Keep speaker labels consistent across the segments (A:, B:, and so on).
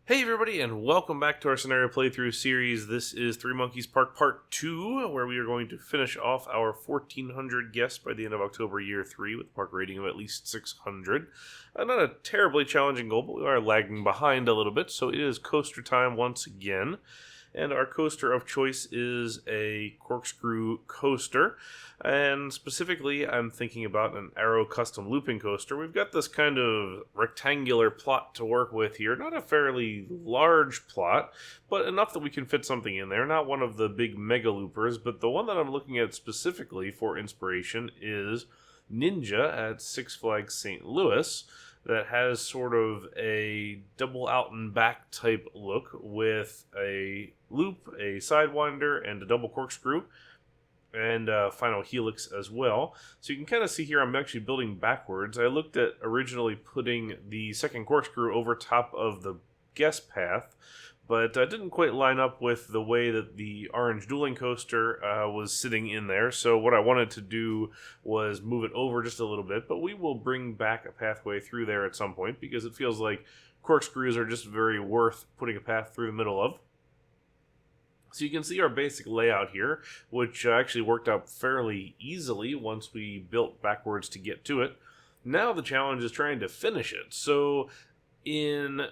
A: Hey everybody, and welcome back to our scenario playthrough series. This is Three Monkeys Park Part 2, where we are going to finish off our 1,400 guests by the end of October Year 3 with a park rating of at least 600. Not a terribly challenging goal, but we are lagging behind a little bit, so it is coaster time once again. And our coaster of choice is a corkscrew coaster. And specifically, I'm thinking about an Arrow custom looping coaster. We've got this kind of rectangular plot to work with here. Not a fairly large plot, but enough that we can fit something in there. Not one of the big mega loopers, but the one that I'm looking at specifically for inspiration is Ninja at Six Flags St. Louis. That has sort of a double out and back type look with a loop, a sidewinder, and a double corkscrew, and a final helix as well. So you can kind of see here I'm actually building backwards. I looked at originally putting the second corkscrew over top of the guest path, but didn't quite line up with the way that the orange dueling coaster was sitting in there. So what I wanted to do was move it over just a little bit, but we will bring back a pathway through there at some point because it feels like corkscrews are just very worth putting a path through the middle of. So you can see our basic layout here, which actually worked out fairly easily once we built backwards to get to it. Now the challenge is trying to finish it. So in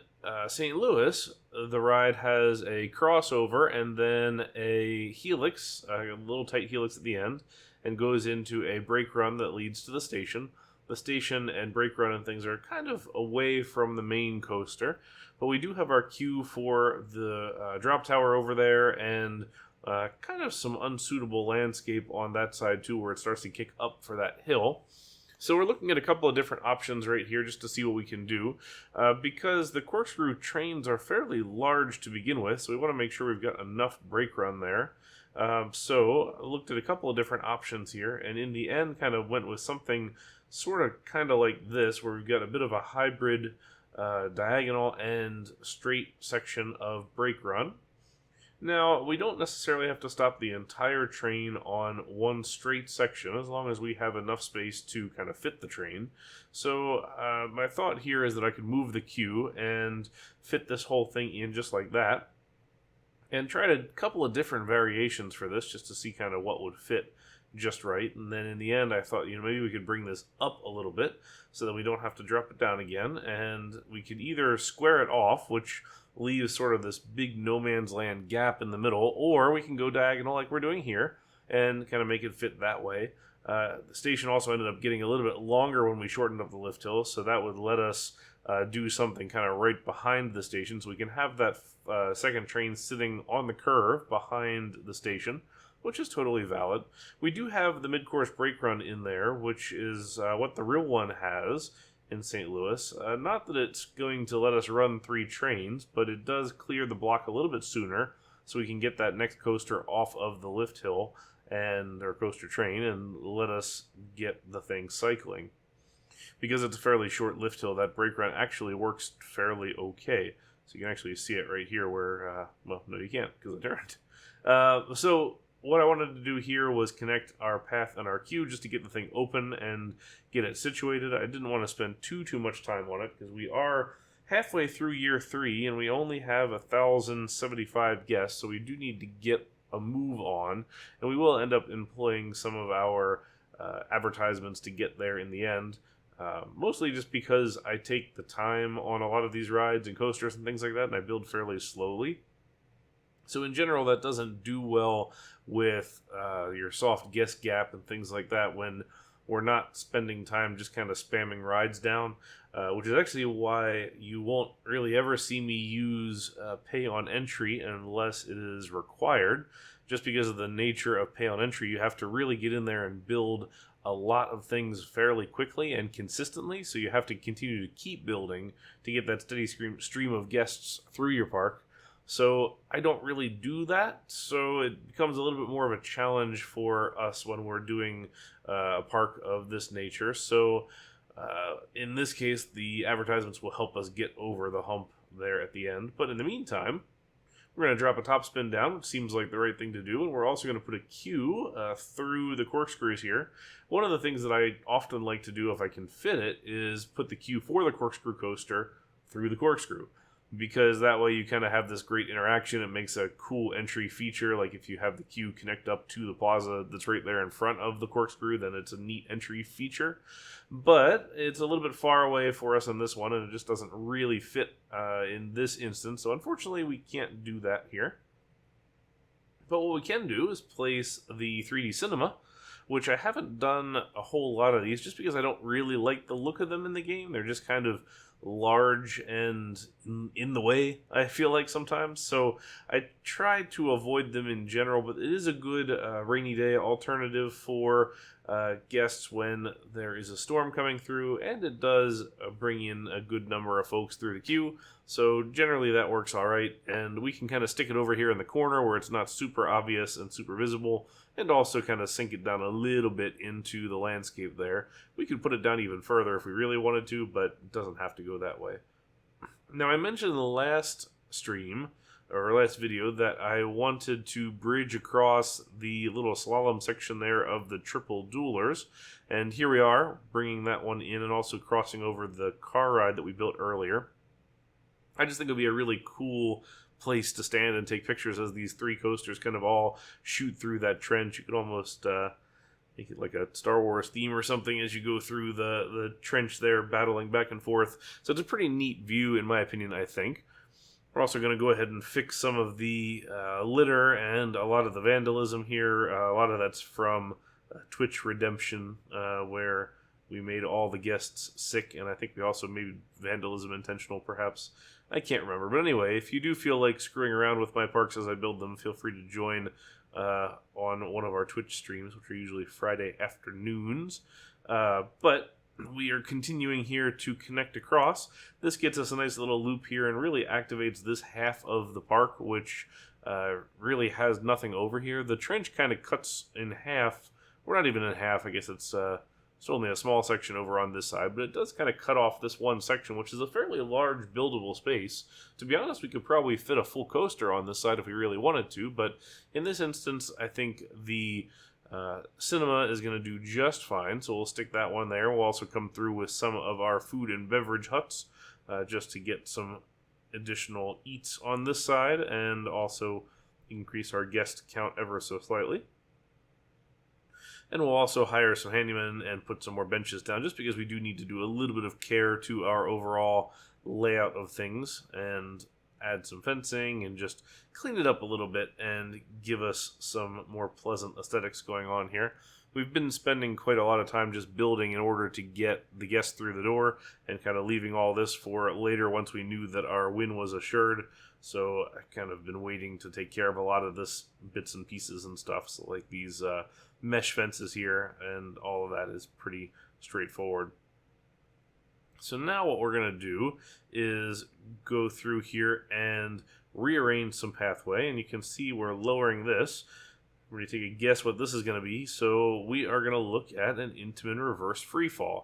A: St. Louis, the ride has a crossover and then a helix, a little tight helix at the end, and goes into a brake run that leads to the station. The station and brake run and things are kind of away from the main coaster, but we do have our queue for the drop tower over there and kind of some unsuitable landscape on that side too, where it starts to kick up for that hill. So we're looking at a couple of different options right here just to see what we can do, because the corkscrew trains are fairly large to begin with, so we want to make sure we've got enough brake run there. So I looked at a couple of different options here, and in the end kind of went with something sort of kind of like this, where we've got a bit of a hybrid diagonal and straight section of brake run. Now, we don't necessarily have to stop the entire train on one straight section, as long as we have enough space to kind of fit the train. So, my thought here is that I could move the queue and fit this whole thing in just like that. And tried a couple of different variations for this, just to see kind of what would fit just right. And then in the end, I thought, maybe we could bring this up a little bit, so that we don't have to drop it down again. And we could either square it off, which leaves sort of this big no man's land gap in the middle, or we can go diagonal like we're doing here and kind of make it fit that way. The station also ended up getting a little bit longer when we shortened up the lift hill, so that would let us do something kind of right behind the station, so we can have that second train sitting on the curve behind the station, which is totally valid. We do have the mid-course brake run in there, which is what the real one has in St. Louis. Not that it's going to let us run 3 trains, but it does clear the block a little bit sooner, so we can get that next coaster off of the lift hill and our coaster train and let us get the thing cycling. Because it's a fairly short lift hill, that brake run actually works fairly okay. So you can actually see it right here where, well, no you can't because I turned. So what I wanted to do here was connect our path and our queue just to get the thing open and get it situated. I didn't want to spend too much time on it because we are halfway through year 3 and we only have 1,075 guests, so we do need to get a move on, and we will end up employing some of our advertisements to get there in the end. Mostly just because I take the time on a lot of these rides and coasters and things like that, and I build fairly slowly. So in general, that doesn't do well with your soft guest gap and things like that when we're not spending time just kind of spamming rides down, which is actually why you won't really ever see me use pay on entry unless it is required. Just because of the nature of pay on entry, you have to really get in there and build a lot of things fairly quickly and consistently, so you have to continue to keep building to get that steady stream of guests through your park. So I don't really do that, so it becomes a little bit more of a challenge for us when we're doing a park of this nature. So in this case, the advertisements will help us get over the hump there at the end. But in the meantime, we're going to drop a top spin down, which seems like the right thing to do, and we're also going to put a queue through the corkscrews here. One of the things that I often like to do if I can fit it is put the queue for the corkscrew coaster through the corkscrew. because that way you kind of have this great interaction. It makes a cool entry feature. Like if you have the queue connect up to the plaza that's right there in front of the corkscrew, then it's a neat entry feature. But it's a little bit far away for us on this one, and it just doesn't really fit in this instance. So unfortunately, we can't do that here. But what we can do is place the 3D Cinema, which I haven't done a whole lot of these just because I don't really like the look of them in the game. They're just kind of large and in the way, I feel like sometimes. So I try to avoid them in general, but it is a good rainy day alternative for guests when there is a storm coming through, and it does bring in a good number of folks through the queue. So generally that works all right, and we can kind of stick it over here in the corner where it's not super obvious and super visible, and also kind of sink it down a little bit into the landscape there. We could put it down even further if we really wanted to, but it doesn't have to go that way. Now, I mentioned in the last stream, or last video, that I wanted to bridge across the little slalom section there of the triple duelers, and here we are, bringing that one in and also crossing over the car ride that we built earlier. I just think it would be a really cool place to stand and take pictures as these three coasters kind of all shoot through that trench. You could almost make it like a Star Wars theme or something as you go through the trench there, battling back and forth. So it's a pretty neat view, in my opinion, I think. We're also going to go ahead and fix some of the litter and a lot of the vandalism here. A lot of that's from Twitch Redemption, where we made all the guests sick, and I think we also made vandalism intentional, perhaps. I can't remember. But anyway, if you do feel like screwing around with my parks as I build them, feel free to join on one of our Twitch streams, which are usually Friday afternoons. But we are continuing here to connect across. This gets us a nice little loop here and really activates this half of the park, which really has nothing over here. The trench kind of cuts in half. We're not even in half. I guess it's only a small section over on this side, but it does kind of cut off this one section, which is a fairly large buildable space. To be honest, we could probably fit a full coaster on this side if we really wanted to, but in this instance, I think the cinema is going to do just fine, so we'll stick that one there. We'll also come through with some of our food and beverage huts just to get some additional eats on this side and also increase our guest count ever so slightly. And we'll also hire some handymen and put some more benches down just because we do need to do a little bit of care to our overall layout of things and add some fencing and just clean it up a little bit and give us some more pleasant aesthetics going on here. We've been spending quite a lot of time just building in order to get the guests through the door and kind of leaving all this for later once we knew that our win was assured. So I kind of been waiting to take care of a lot of this bits and pieces and stuff. So like these mesh fences here and all of that is pretty straightforward. So now what we're going to do is go through here and rearrange some pathway, and you can see we're lowering this. We're going to take a guess what this is going to be. So we are going to look at an Intamin reverse freefall.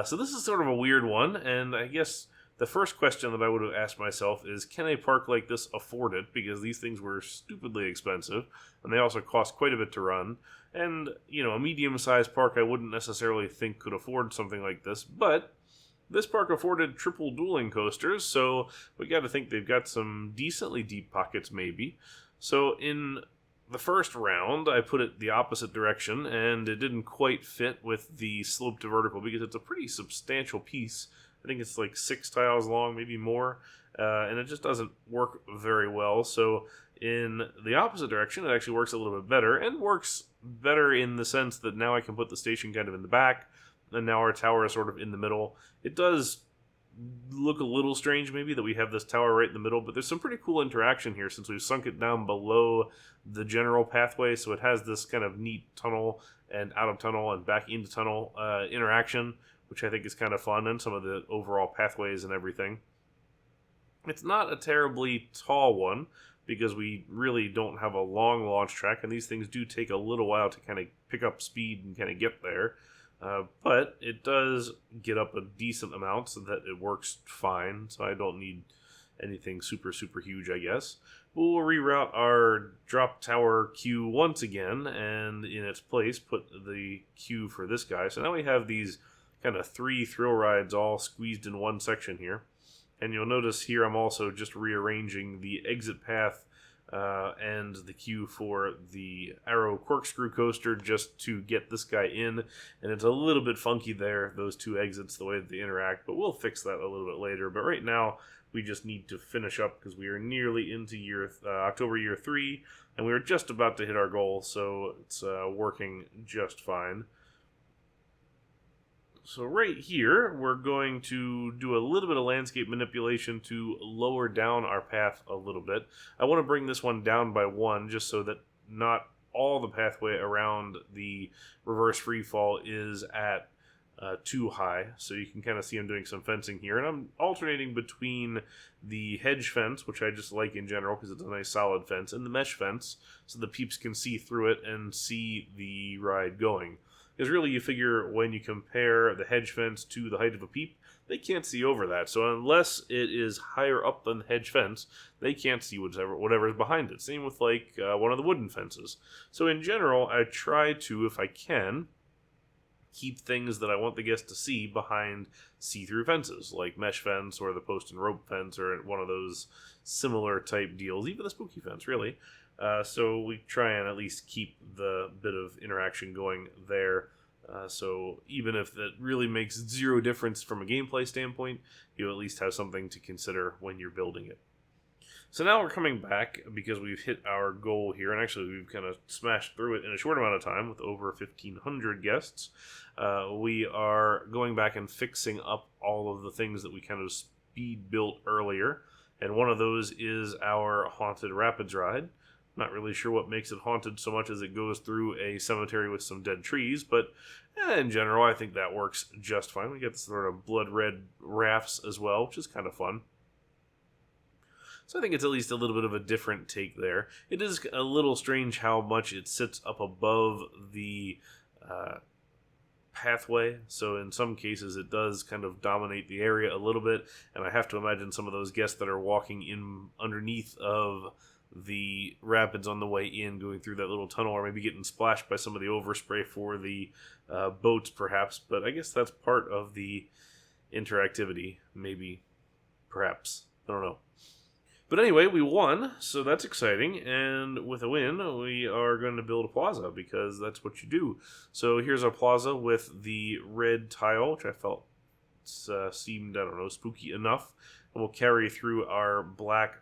A: So this is sort of a weird one, and I guess the first question that I would have asked myself is, can a park like this afford it? Because these things were stupidly expensive, and they also cost quite a bit to run. And, you know, a medium-sized park I wouldn't necessarily think could afford something like this, but this park afforded triple dueling coasters, so we got to think they've got some decently deep pockets, maybe. So in the first round, I put it the opposite direction, and it didn't quite fit with the slope to vertical because it's a pretty substantial piece. I think it's like 6 tiles long, maybe more, and it just doesn't work very well. So in the opposite direction, it actually works a little bit better, and works better in the sense that now I can put the station kind of in the back, and now our tower is sort of in the middle. It does look a little strange maybe that we have this tower right in the middle, but there's some pretty cool interaction here since we've sunk it down below the general pathway, so it has this kind of neat tunnel and out of tunnel and back into tunnel interaction, which I think is kind of fun, and some of the overall pathways and everything. It's not a terribly tall one because we really don't have a long launch track, and these things do take a little while to kind of pick up speed and kind of get there. But it does get up a decent amount so that it works fine, so I don't need anything super, super huge, I guess. We'll reroute our drop tower queue once again, and in its place put the queue for this guy. So now we have these kind of 3 thrill rides all squeezed in one section here. And you'll notice here I'm also just rearranging the exit path and the queue for the Arrow Corkscrew Coaster just to get this guy in. And it's a little bit funky there, those two exits, the way that they interact, but we'll fix that a little bit later. But right now, we just need to finish up because we are nearly into October year 3, and we are just about to hit our goal, so it's working just fine. So right here, we're going to do a little bit of landscape manipulation to lower down our path a little bit. I want to bring this one down by 1 just so that not all the pathway around the reverse freefall is at too high. So you can kind of see I'm doing some fencing here. And I'm alternating between the hedge fence, which I just like in general because it's a nice solid fence, and the mesh fence so the peeps can see through it and see the ride going. Because really, you figure when you compare the hedge fence to the height of a peep, they can't see over that. So unless it is higher up than the hedge fence, they can't see whatever is behind it. Same with like one of the wooden fences. So in general, I try to, if I can, keep things that I want the guest to see behind see-through fences, like mesh fence or the post and rope fence or one of those similar type deals, even the spooky fence, really. So we try and at least keep the bit of interaction going there. So even if that really makes zero difference from a gameplay standpoint, you at least have something to consider when you're building it. So now we're coming back because we've hit our goal here, and actually we've kind of smashed through it in a short amount of time with over 1,500 guests. We are going back and fixing up all of the things that we kind of speed built earlier, and one of those is our Haunted Rapids ride. Not really sure what makes it haunted so much as it goes through a cemetery with some dead trees, but in general, I think that works just fine. We get sort of blood red rafts as well, which is kind of fun. So I think it's at least a little bit of a different take there. It is a little strange how much it sits up above the pathway, so in some cases it does kind of dominate the area a little bit, and I have to imagine some of those guests that are walking in underneath of the rapids on the way in, going through that little tunnel, or maybe getting splashed by some of the overspray for the boats perhaps, but I guess that's part of the interactivity, maybe, perhaps, I don't know. But anyway, we won, so that's exciting, and with a win, we are going to build a plaza, because that's what you do. So here's our plaza with the red tile, which I felt seemed, I don't know, spooky enough, and we'll carry through our black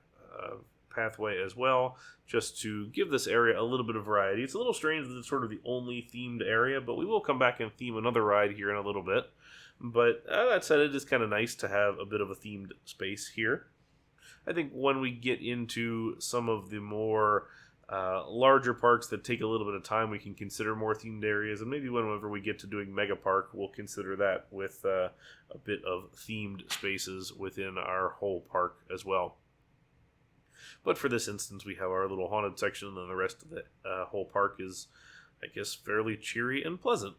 A: pathway as well, just to give this area a little bit of variety. It's a little strange that it's sort of the only themed area, but we will come back and theme another ride here in a little bit. But that said, it is kind of nice to have a bit of a themed space here. I think when we get into some of the more larger parks that take a little bit of time, we can consider more themed areas, and maybe whenever we get to doing Mega Park, we'll consider that with a bit of themed spaces within our whole park as well. But for this instance, we have our little haunted section, and then the rest of the whole park is, I guess, fairly cheery and pleasant.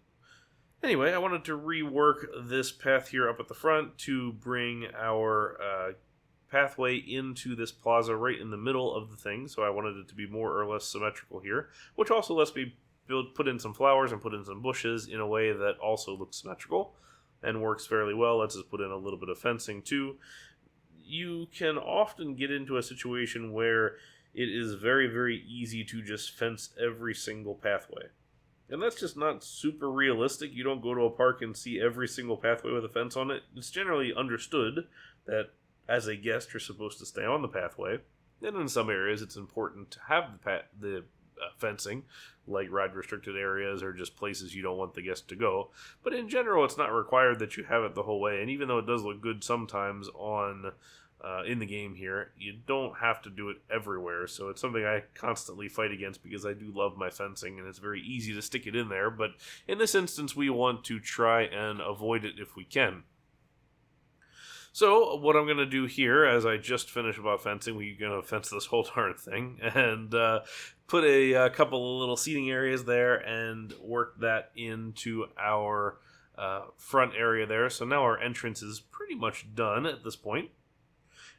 A: Anyway, I wanted to rework this path here up at the front to bring our pathway into this plaza right in the middle of the thing, so I wanted it to be more or less symmetrical here, which also lets me put in some flowers and put in some bushes in a way that also looks symmetrical and works fairly well. Let's just put in a little bit of fencing too. You can often get into a situation where it is very, very easy to just fence every single pathway. And that's just not super realistic. You don't go to a park and see every single pathway with a fence on it. It's generally understood that as a guest, you're supposed to stay on the pathway. And in some areas, it's important to have the fencing, like ride-restricted areas or just places you don't want the guest to go. But in general, it's not required that you have it the whole way. And even though it does look good sometimes on in the game here, you don't have to do it everywhere. So it's something I constantly fight against because I do love my fencing, and it's very easy to stick it in there. But in this instance, we want to try and avoid it if we can. So what I'm going to do here, as I just finished about fencing, we're going to fence this whole darn thing, and put a couple of little seating areas there and work that into our front area there. So now our entrance is pretty much done at this point.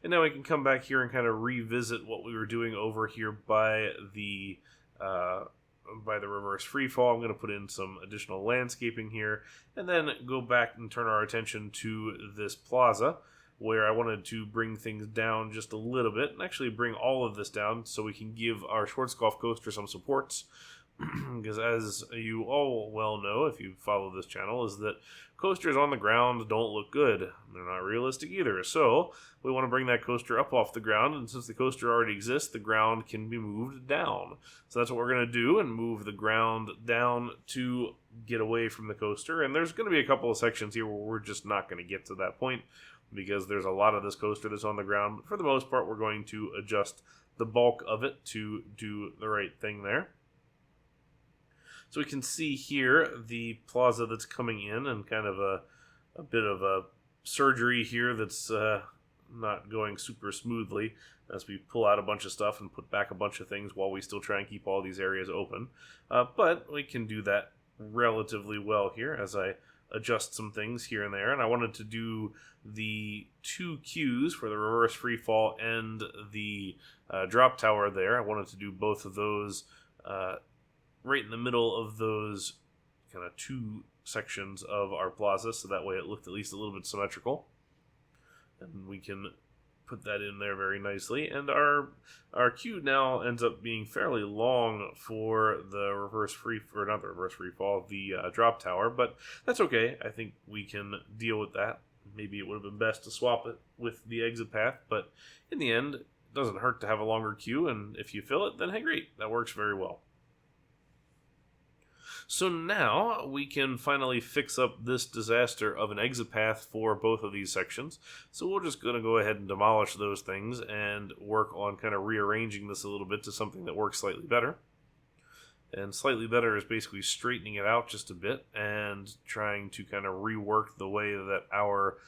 A: And now we can come back here and kind of revisit what we were doing over here by the reverse freefall. I'm going to put in some additional landscaping here, and then go back and turn our attention to this plaza, where I wanted to bring things down just a little bit, and actually bring all of this down so we can give our Schwarzkopf coaster some supports. Because as you all well know, if you follow this channel, is that coasters on the ground don't look good. They're not realistic either. So we want to bring that coaster up off the ground, and since the coaster already exists, the ground can be moved down. So that's what we're going to do, and move the ground down to get away from the coaster. And there's going to be a couple of sections here where we're just not going to get to that point, because there's a lot of this coaster that's on the ground. But for the most part, we're going to adjust the bulk of it to do the right thing there. So we can see here the plaza that's coming in, and kind of a bit of a surgery here that's not going super smoothly as we pull out a bunch of stuff and put back a bunch of things while we still try and keep all these areas open. But we can do that relatively well here as I adjust some things here and there. And I wanted to do the 2 queues for the reverse freefall and the drop tower there. I wanted to do both of those right in the middle of those kind of 2 sections of our plaza, so that way it looked at least a little bit symmetrical. And we can put that in there very nicely. And our queue now ends up being fairly long for the drop tower, but that's okay. I think we can deal with that. Maybe it would have been best to swap it with the exit path, but in the end, it doesn't hurt to have a longer queue, and if you fill it, then hey, great, that works very well. So now we can finally fix up this disaster of an exit path for both of these sections. So we're just going to go ahead and demolish those things and work on kind of rearranging this a little bit to something that works slightly better. And slightly better is basically straightening it out just a bit and trying to kind of rework the way that our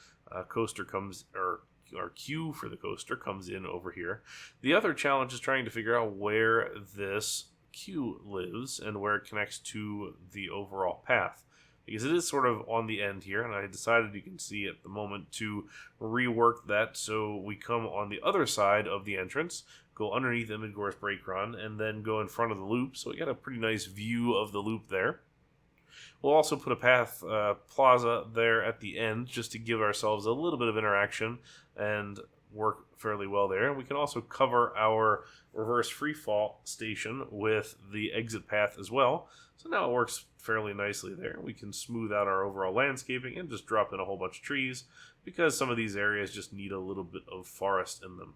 A: coaster comes, or our queue for the coaster comes in over here. The other challenge is trying to figure out where this queue lives and where it connects to the overall path, because it is sort of on the end here, and I decided, you can see at the moment, to rework that so we come on the other side of the entrance, go underneath the mid-course brake run, and then go in front of the loop, so we got a pretty nice view of the loop there. We'll also put a path plaza there at the end just to give ourselves a little bit of interaction and work fairly well there. And we can also cover our reverse freefall station with the exit path as well. So now it works fairly nicely there. We can smooth out our overall landscaping and just drop in a whole bunch of trees, because some of these areas just need a little bit of forest in them.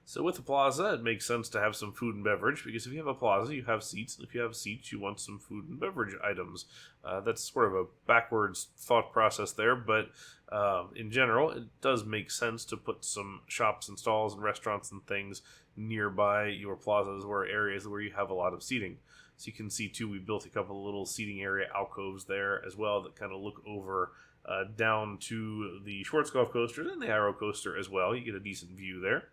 A: So with the plaza, it makes sense to have some food and beverage, because if you have a plaza, you have seats, and if you have seats, you want some food and beverage items. That's sort of a backwards thought process there, but in general, it does make sense to put some shops and stalls and restaurants and things nearby your plazas, or areas where you have a lot of seating. So you can see, too, we built a couple of little seating area alcoves there as well that kind of look over down to the Schwarzkopf coasters and the Arrow coaster as well. You get a decent view there.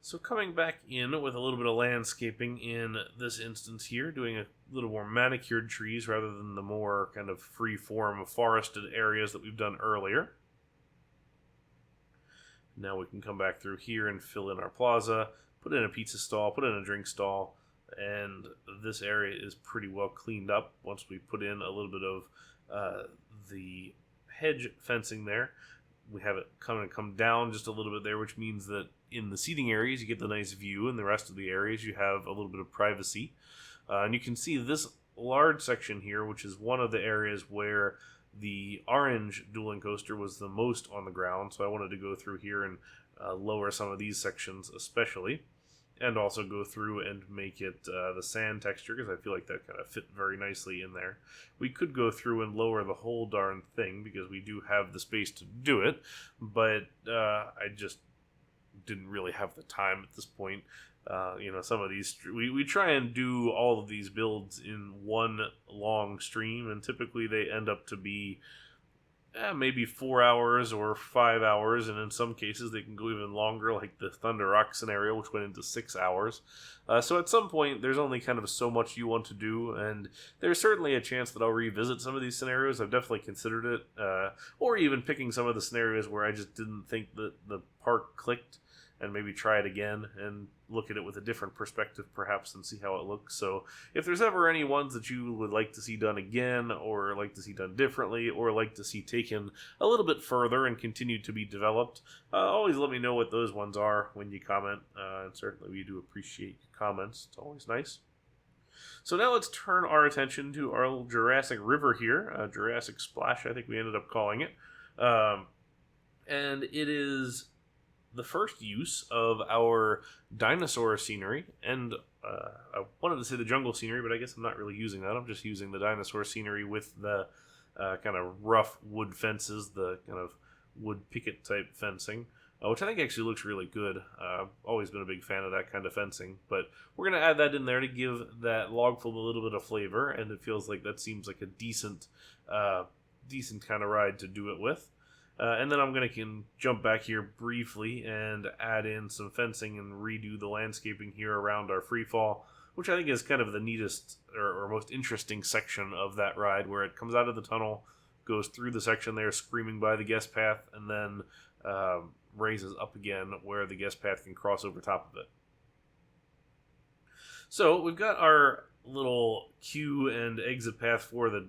A: So coming back in with a little bit of landscaping in this instance here, doing a little more manicured trees rather than the more kind of free-form forested areas that we've done earlier. Now we can come back through here and fill in our plaza, put in a pizza stall, put in a drink stall, and this area is pretty well cleaned up once we put in a little bit of the hedge fencing there. We have it come down just a little bit there, which means that in the seating areas you get the nice view, and the rest of the areas you have a little bit of privacy. And you can see this large section here, which is one of the areas where the orange dueling coaster was the most on the ground, so I wanted to go through here and lower some of these sections especially, and also go through and make it the sand texture, because I feel like that kind of fit very nicely in there. We could go through and lower the whole darn thing, because we do have the space to do it, but I just didn't really have the time at this point. Some of these, we try and do all of these builds in one long stream, and typically they end up to be maybe 4 hours or 5 hours, and in some cases they can go even longer, like the Thunder Rock scenario, which went into 6 hours. So at some point, there's only kind of so much you want to do, and there's certainly a chance that I'll revisit some of these scenarios. I've definitely considered it, or even picking some of the scenarios where I just didn't think that the park clicked, and maybe try it again and look at it with a different perspective perhaps and see how it looks. So if there's ever any ones that you would like to see done again, or like to see done differently, or like to see taken a little bit further and continue to be developed, always let me know what those ones are when you comment. And certainly we do appreciate your comments. It's always nice. So now let's turn our attention to our little Jurassic River here, Jurassic Splash, I think we ended up calling it. And it is the first use of our dinosaur scenery, and I wanted to say the jungle scenery, but I guess I'm not really using that. I'm just using the dinosaur scenery with the kind of rough wood fences, the kind of wood picket type fencing, which I think actually looks really good. I've always been a big fan of that kind of fencing, but we're going to add that in there to give that log flume a little bit of flavor, and it feels like that seems like a decent kind of ride to do it with. And then I'm going to jump back here briefly and add in some fencing and redo the landscaping here around our Freefall, which I think is kind of the neatest or most interesting section of that ride, where it comes out of the tunnel, goes through the section there screaming by the guest path, and then raises up again where the guest path can cross over top of it. So we've got our little queue and exit path for the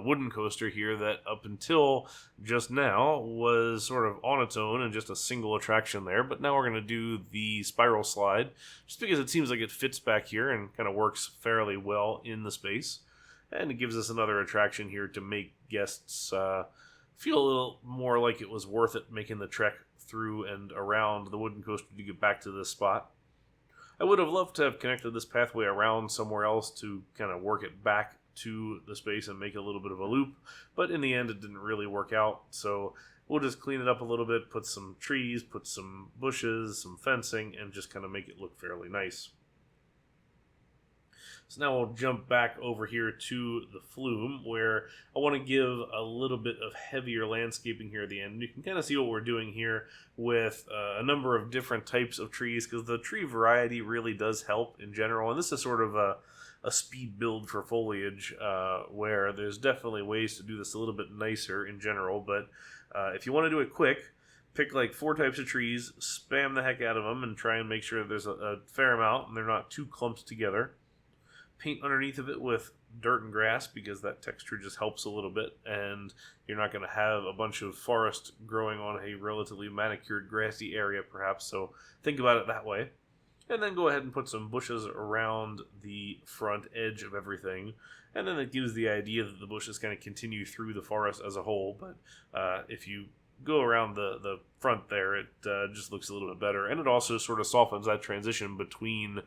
A: wooden coaster here that up until just now was sort of on its own and just a single attraction there, but now we're going to do the spiral slide just because it seems like it fits back here and kind of works fairly well in the space, and it gives us another attraction here to make guests feel a little more like it was worth it making the trek through and around the wooden coaster to get back to this spot. I would have loved to have connected this pathway around somewhere else to kind of work it back to the space and make a little bit of a loop, but in the end it didn't really work out, so we'll just clean it up a little bit, put some trees, put some bushes, some fencing, and just kind of make it look fairly nice. So now we'll jump back over here to the Flume, where I want to give a little bit of heavier landscaping here at the end. You can kind of see what we're doing here with a number of different types of trees, because the tree variety really does help in general, and this is sort of a speed build for foliage, where there's definitely ways to do this a little bit nicer in general, but if you want to do it quick, pick like 4 types of trees, spam the heck out of them, and try and make sure there's a fair amount and they're not too clumped together. Paint underneath of it with dirt and grass, because that texture just helps a little bit, and you're not going to have a bunch of forest growing on a relatively manicured grassy area perhaps, so think about it that way. And then go ahead and put some bushes around the front edge of everything, and then it gives the idea that the bushes kind of continue through the forest as a whole, but if you go around the front there, it just looks a little bit better, and it also sort of softens that transition between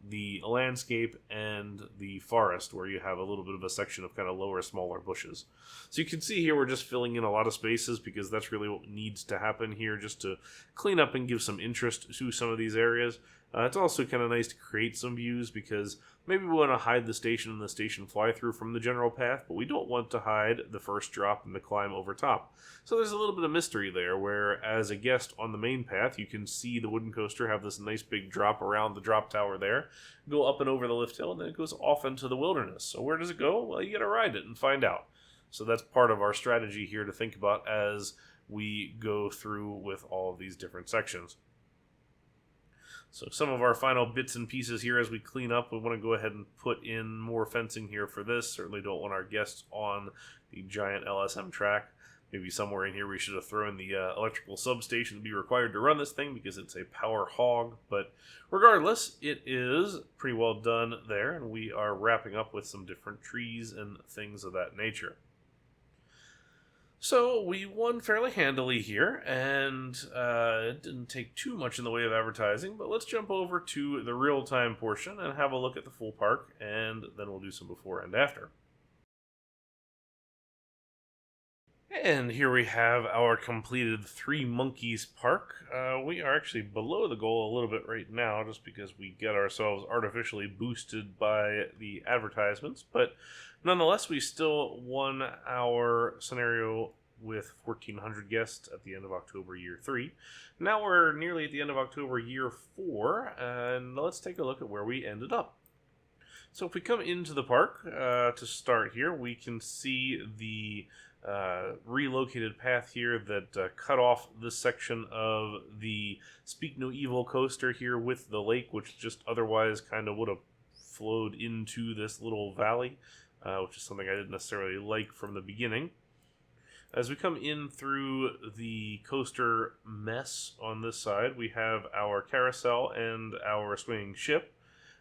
A: the landscape and the forest, where you have a little bit of a section of kind of lower, smaller bushes. So you can see here we're just filling in a lot of spaces, because that's really what needs to happen here, just to clean up and give some interest to some of these areas. It's also kind of nice to create some views, because maybe we want to hide the station and the station fly-through from the general path, but we don't want to hide the first drop and the climb over top. So there's a little bit of mystery there, where as a guest on the main path, you can see the wooden coaster have this nice big drop around the drop tower there, go up and over the lift hill, and then it goes off into the wilderness. So where does it go? Well, you got to ride it and find out. So that's part of our strategy here to think about as we go through with all of these different sections. So some of our final bits and pieces here as we clean up, we want to go ahead and put in more fencing here for this. Certainly don't want our guests on the giant LSM track. Maybe somewhere in here we should have thrown the electrical substation to be required to run this thing, because it's a power hog. But regardless, it is pretty well done there, and we are wrapping up with some different trees and things of that nature. So we won fairly handily here, and it didn't take too much in the way of advertising, but let's jump over to the real-time portion and have a look at the full park, and then we'll do some before and after. And here we have our completed Three Monkeys Park. We are actually below the goal a little bit right now, just because we get ourselves artificially boosted by the advertisements, but nonetheless, we still won our scenario with 1,400 guests at the end of October Year 3. Now we're nearly at the end of October Year 4, and let's take a look at where we ended up. So if we come into the park to start here, we can see the relocated path here that cut off this section of the Speak No Evil coaster here with the lake, which just otherwise kind of would have flowed into this little valley, which is something I didn't necessarily like from the beginning. As we come in through the coaster mess on this side, we have our carousel and our swinging ship,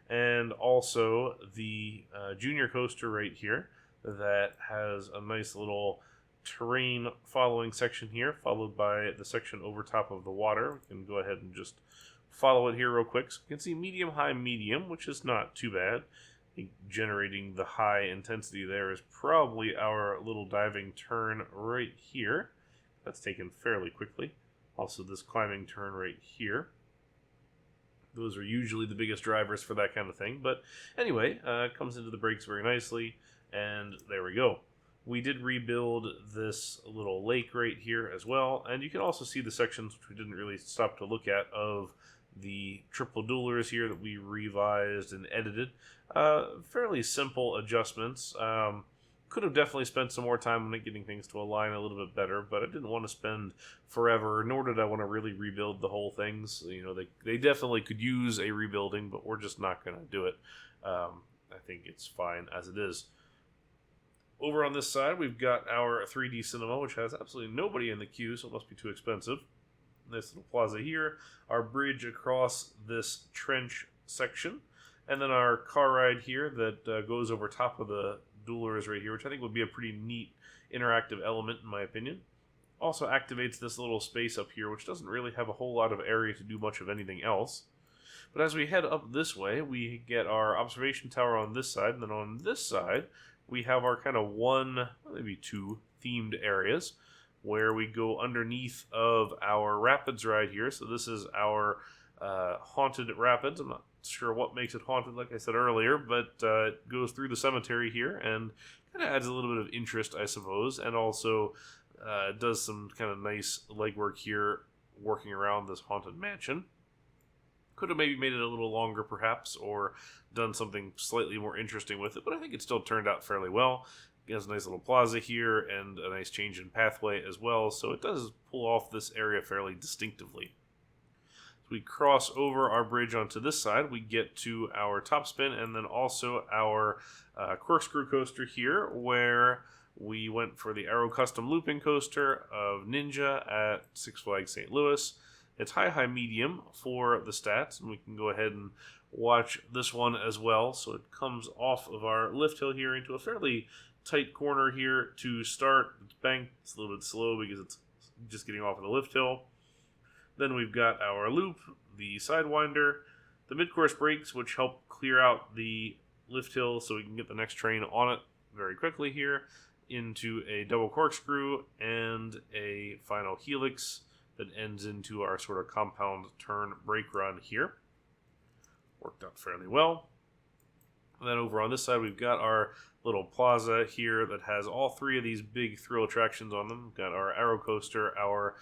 A: and also the junior coaster right here that has a nice little terrain following section here, followed by the section over top of the water. We can go ahead and just follow it here real quick. So you can see medium, high, medium, which is not too bad. I think generating the high intensity there is probably our little diving turn right here. That's taken fairly quickly. Also this climbing turn right here. Those are usually the biggest drivers for that kind of thing. But anyway, it comes into the brakes very nicely, and there we go. We did rebuild this little lake right here as well, and you can also see the sections, which we didn't really stop to look at, of the triple duelers here that we revised and edited. Fairly simple adjustments. Could have definitely spent some more time on getting things to align a little bit better, but I didn't want to spend forever, nor did I want to really rebuild the whole things. You know, they definitely could use a rebuilding, but we're just not going to do it. I think it's fine as it is. Over on this side, we've got our 3D cinema, which has absolutely nobody in the queue, so it must be too expensive. Nice little plaza here. Our bridge across this trench section. And then our car ride here that goes over top of the duelers right here, which I think would be a pretty neat interactive element in my opinion. Also activates this little space up here, which doesn't really have a whole lot of area to do much of anything else. But as we head up this way, we get our observation tower on this side, and then on this side, we have our kind of one, maybe two themed areas where we go underneath of our rapids ride here. So this is our haunted rapids. I'm not sure what makes it haunted, like I said earlier, but it goes through the cemetery here and kind of adds a little bit of interest, I suppose, and also does some kind of nice legwork here working around this haunted mansion. Could have maybe made it a little longer, perhaps, or done something slightly more interesting with it, but I think it still turned out fairly well. It has a nice little plaza here and a nice change in pathway as well, so it does pull off this area fairly distinctively. As we cross over our bridge onto this side, we get to our top spin and then also our corkscrew coaster here, where we went for the Aero Custom Looping Coaster of Ninja at Six Flags St. Louis. It's high, high, medium for the stats, and we can go ahead and watch this one as well. So it comes off of our lift hill here into a fairly tight corner here to start. It's banked. It's a little bit slow because it's just getting off of the lift hill. Then we've got our loop, the sidewinder, the mid-course brakes, which help clear out the lift hill so we can get the next train on it very quickly here, into a double corkscrew and a final helix that ends into our sort of compound turn brake run here. Worked out fairly well. And then over on this side, we've got our little plaza here that has all three of these big thrill attractions on them. We've got our Aero Coaster, our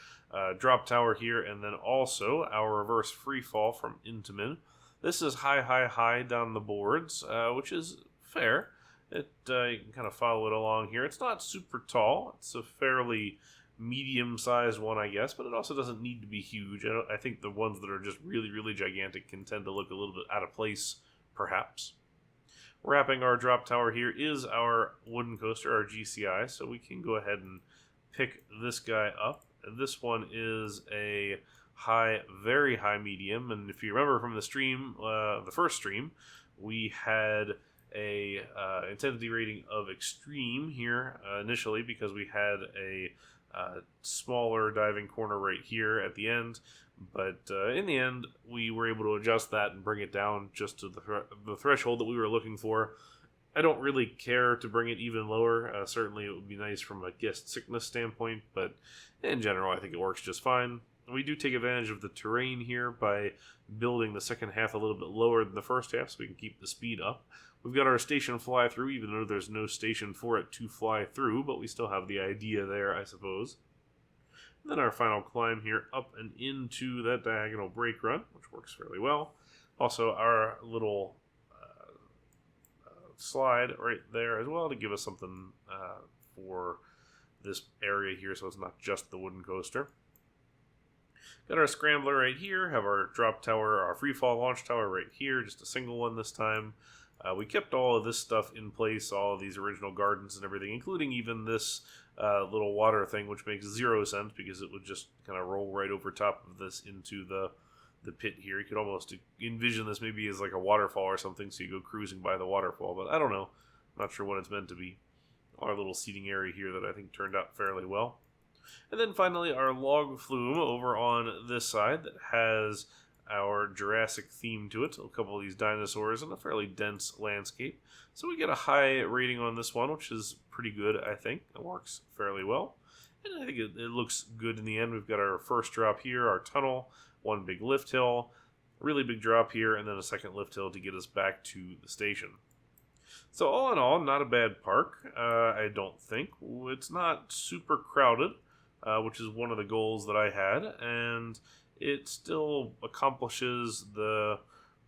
A: drop tower here, and then also our reverse Freefall from Intamin. This is high, high, high down the boards, which is fair. You can kind of follow it along here. It's not super tall. It's a fairly medium-sized one, I guess, but it also doesn't need to be huge. I think the ones that are just really, really gigantic can tend to look a little bit out of place, perhaps. Wrapping our drop tower here is our wooden coaster, our GCI, so we can go ahead and pick this guy up. This one is a high, very high medium, and if you remember from the stream, the first stream, we had a intensity rating of extreme here initially because we had a smaller diving corner right here at the end, but in the end we were able to adjust that and bring it down just to the threshold that we were looking for. I don't really care to bring it even lower. Certainly it would be nice from a guest sickness standpoint, but in general I think it works just fine. We do take advantage of the terrain here by building the second half a little bit lower than the first half so we can keep the speed up. We've got our station fly through, even though there's no station for it to fly through, but we still have the idea there, I suppose. And then our final climb here up and into that diagonal brake run, which works fairly well. Also our little slide right there as well to give us something for this area here, so it's not just the wooden coaster. Got our scrambler right here, have our drop tower, our freefall launch tower right here, just a single one this time. We kept all of this stuff in place, all of these original gardens and everything, including even this little water thing, which makes 0 sense because it would just kind of roll right over top of this into the pit here. You could almost envision this maybe as like a waterfall or something, so you go cruising by the waterfall, but I don't know. I'm not sure what it's meant to be. Our little seating area here that I think turned out fairly well. And then finally our log flume over on this side that has our Jurassic theme to it. A couple of these dinosaurs and a fairly dense landscape. So we get a high rating on this one, which is pretty good, I think. It works fairly well. And I think it looks good in the end. We've got our first drop here, our tunnel, one big lift hill, really big drop here, and then a second lift hill to get us back to the station. So all in all, not a bad park, I don't think. It's not super crowded, which is one of the goals that I had, and it still accomplishes the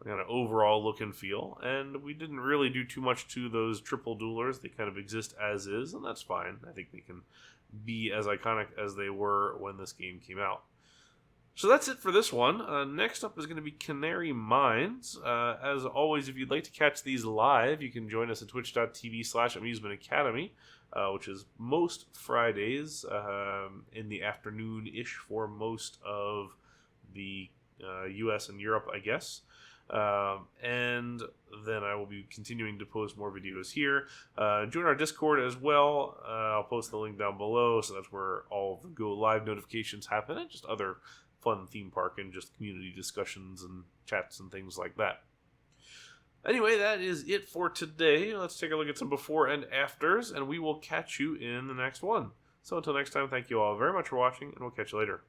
A: kind of overall look and feel, and we didn't really do too much to those triple duelers. They kind of exist as is, and that's fine. I think they can be as iconic as they were when this game came out. So that's it for this one. Next up is going to be Canary Mines. As always, if you'd like to catch these live, you can join us at twitch.tv/Amusement Academy, which is most Fridays in the afternoon-ish for most of the US and Europe, I guess. And then I will be continuing to post more videos here. Join our Discord as well. I'll post the link down below, so that's where all of the go live notifications happen, and just other fun theme park and just community discussions and chats and things like that. Anyway, that is it for today. Let's take a look at some before and afters, and we will catch you in the next one. So until next time, thank you all very much for watching, and we'll catch you later.